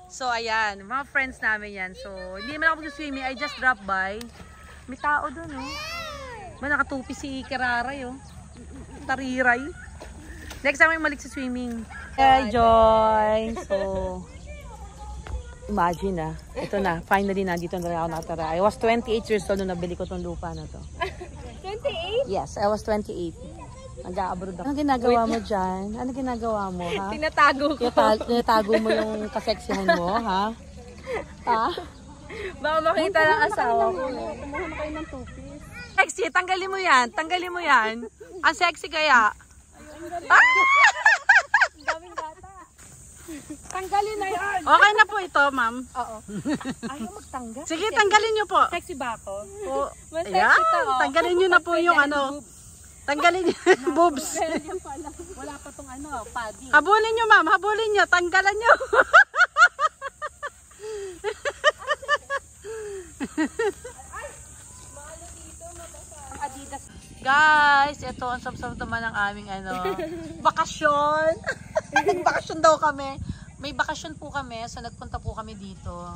So, ayan. Mga friends namin yan. So, hindi naman ako mag-swimming. I just dropped by. May tao doon, oh. Nakatupi si Kararay, oh. Tariray. Next time, malik sa swimming. Hey, Joy! So, imagine, ito na. Finally, nandito na rin ako nakatara. I was 28 years old nung nabili ko itong lupa na to. 28? Yes, I was 28. Nag-a-abroad ako. Anong ginagawa mo dyan? Anong ginagawa mo, ha? Tinatago ko. Tinatago mo yung kaseksihan mo, ha? Ha? Baka makita ng asawa ko. Kumuha na kayo ng tupis. Sexy, tanggalin mo yan. Tanggalin mo yan. Ang sexy kaya. Daming bata. Tanggalin na yan. Okay na po ito, ma'am. Oo. Ayaw magtanggal. Sige, tanggalin nyo po. Sexy ba ako? Po. Mas sexy to, oh. Tanggalin nyo na po yung ano. Tanggalin nyo yung boobs. Wala pa tong ano, padding. Habulin nyo, ma'am. Habulin nyo. Tanggalan nyo. Adidas. Guys, ito ang sab-sab naman ng aming ano, bakasyon. Nagbakasyon daw kami. May bakasyon po kami, so nagpunta po kami dito.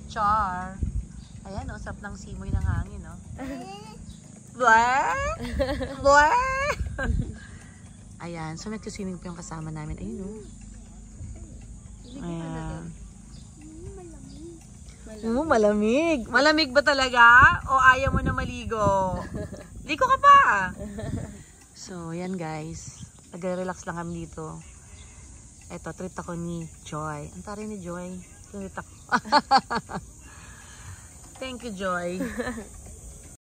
Char. Ayan, oh, sarap ng simoy ng hangin, no? Blah! Blah! Ayan, so nagsuswimming po yung kasama namin. Ayun, oh. Ayan. Malamig. Malamig ba talaga? O ayaw mo na maligo? Ligo ka pa! So, yan guys. Nag-relax lang kami dito. Eto, treat ako ni Joy. Ang taray ni Joy. Treat ako. Thank you, Joy.